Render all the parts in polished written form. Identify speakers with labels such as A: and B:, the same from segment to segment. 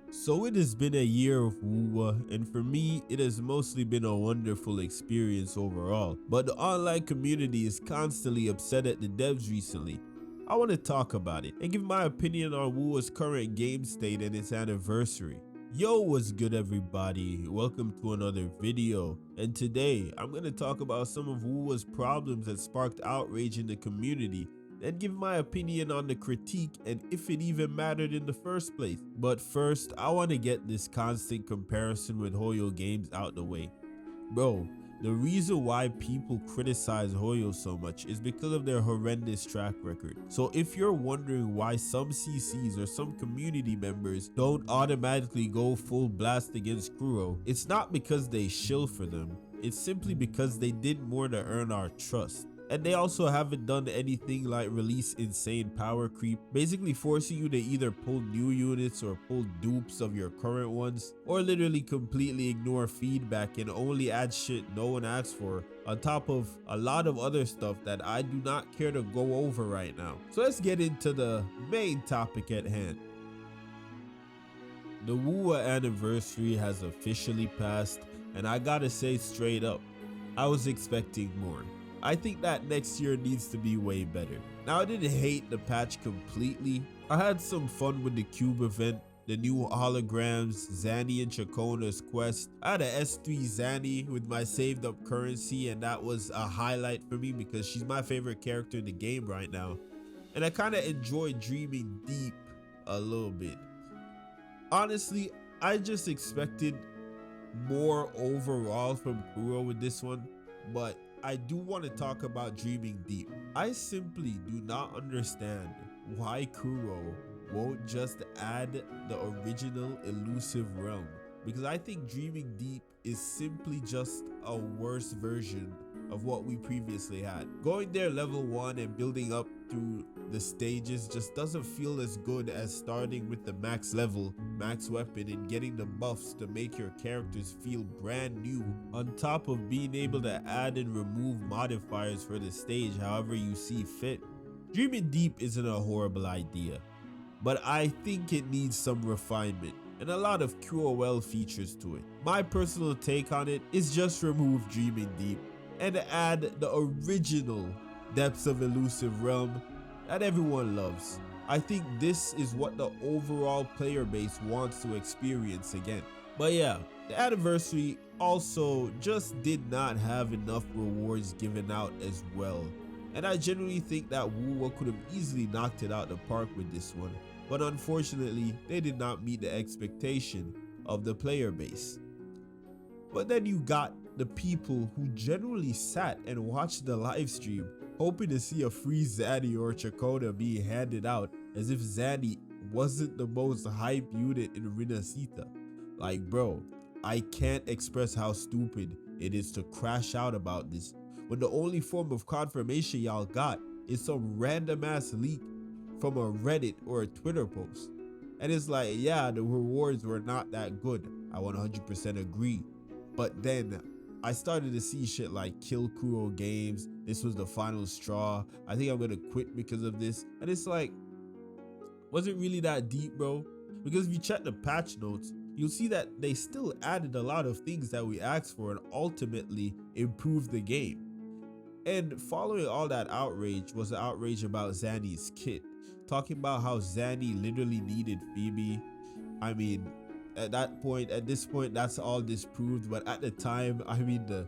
A: So it has been a year of wuwa, and for me, it has mostly been a wonderful experience overall. But the online community is constantly upset at the devs recently. I want to talk about it and give my opinion on wuwa's current game state and its anniversary. Yo, what's good everybody? Welcome to another video, and today I'm going to talk about some of wuwa's problems that sparked outrage in the community, then give my opinion on the critique and if it even mattered in the first place. But first, I want to get this constant comparison with Hoyo games out the way. Bro, the reason why people criticize Hoyo so much is because of their horrendous track record. So if you're wondering why some CCs or some community members don't automatically go full blast against Kuro, it's not because they shill for them, it's simply because they did more to earn our trust. And they also haven't done anything like release insane power creep, basically forcing you to either pull new units or pull dupes of your current ones, or literally completely ignore feedback and only add shit no one asked for, on top of a lot of other stuff that I do not care to go over right now. So let's get into the main topic at hand. The wuwa anniversary has officially passed, and I gotta say straight up, I was expecting more. I think that next year needs to be way better. Now, I didn't hate the patch completely. I had some fun with the cube event, the new holograms, Zanny and Chakona's quest. I had a S3 Zanny with my saved up currency, and that was a highlight for me because she's my favorite character in the game right now. And I kind of enjoyed dreaming deep a little bit. Honestly, I just expected more overall from Kuro with this one, but I do want to talk about Dreaming Deep. I simply do not understand why Kuro won't just add the original elusive realm, because I think Dreaming Deep is simply just a worse version of what we previously had. Going there level 1 and building up through the stages just doesn't feel as good as starting with the max level, max weapon, and getting the buffs to make your characters feel brand new, on top of being able to add and remove modifiers for the stage however you see fit. Dreaming Deep isn't a horrible idea, but I think it needs some refinement and a lot of QOL features to it. My personal take on it is just remove Dreaming Deep and add the original Depths of Elusive Realm that everyone loves. I think this is what the overall player base wants to experience again. But yeah, the anniversary also just did not have enough rewards given out as well. And I genuinely think that wuwa could have easily knocked it out the park with this one. But unfortunately, they did not meet the expectation of the player base. But then you got the people who generally sat and watched the live stream hoping to see a free Zanny or Chakona being handed out, as if Zanny wasn't the most hype unit in Rinasita. Like bro, I can't express how stupid it is to crash out about this when the only form of confirmation y'all got is some random ass leak from a Reddit or a Twitter post. And it's like, yeah, the rewards were not that good, I 100% agree. But then I started to see shit like Kill Kuro games, this was the final straw, I think I'm gonna quit because of this. And it's like, was it really that deep, bro? Because if you check the patch notes, you'll see that they still added a lot of things that we asked for and ultimately improved the game. And following all that outrage was the outrage about Zanny's kit, talking about how Zanny literally needed Phoebe. I mean, at this point, that's all disproved. But at the time, I mean, the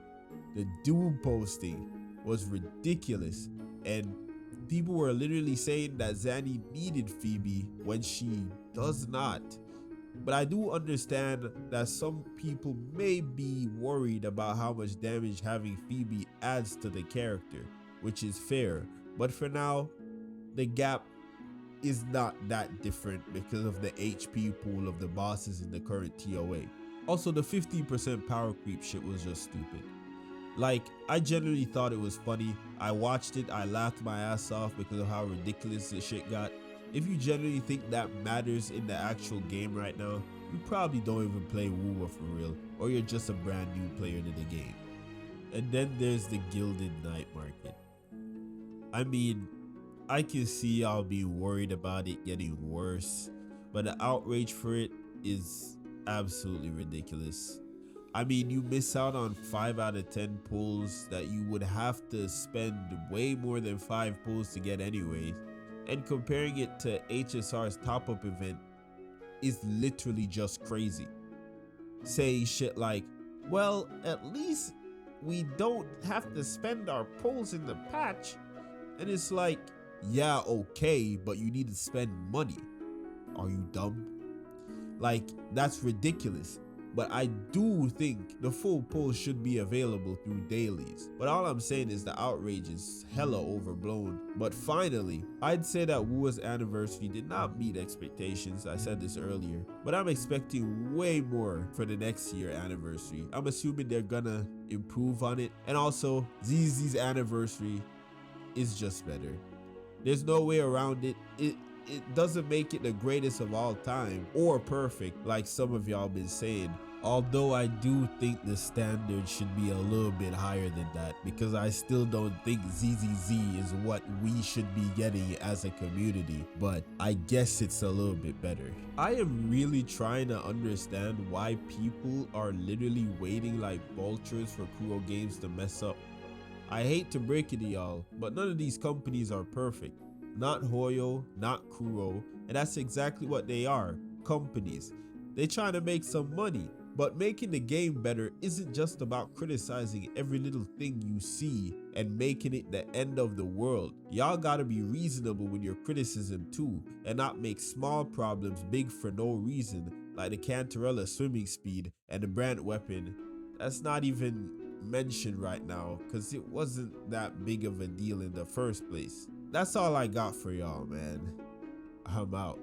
A: Doom posting was ridiculous, and people were literally saying that Zanny needed Phoebe when she does not. But I do understand that some people may be worried about how much damage having Phoebe adds to the character, which is fair. But for now, the gap is not that different because of the HP pool of the bosses in the current TOA. Also, the 15% power creep shit was just stupid. Like, I genuinely thought it was funny. I watched it, I laughed my ass off because of how ridiculous this shit got. If you genuinely think that matters in the actual game right now, you probably don't even play wuwa for real, or you're just a brand new player to the game. And then there's the Gilded Night Market. I mean, I can see y'all be worried about it getting worse, but the outrage for it is absolutely ridiculous. I mean, you miss out on 5 out of 10 pulls that you would have to spend way more than 5 pulls to get anyways. And comparing it to HSR's top-up event is literally just crazy. Say shit like, well, at least we don't have to spend our pulls in the patch. And it's like, yeah, okay, but you need to spend money. Are you dumb? Like, that's ridiculous. But I do think the full pull should be available through dailies. But all I'm saying is the outrage is hella overblown. But finally, I'd say that Wuwa's anniversary did not meet expectations. I said this earlier. But I'm expecting way more for the next year anniversary. I'm assuming they're gonna improve on it. And also, ZZ's anniversary is just better. There's no way around it. It doesn't make it the greatest of all time or perfect like some of y'all been saying. Although I do think the standard should be a little bit higher than that, because I still don't think ZZZ is what we should be getting as a community, but I guess it's a little bit better. I am really trying to understand why people are literally waiting like vultures for Kuro games to mess up. I hate to break it to y'all, but none of these companies are perfect. Not Hoyo, not Kuro, and that's exactly what they are, companies. They try to make some money, but making the game better isn't just about criticizing every little thing you see and making it the end of the world. Y'all gotta be reasonable with your criticism too, and not make small problems big for no reason, like the Cantarella swimming speed and the Brand weapon. That's not even mentioned right now, cause it wasn't that big of a deal in the first place. That's all I got for y'all, man. I'm out.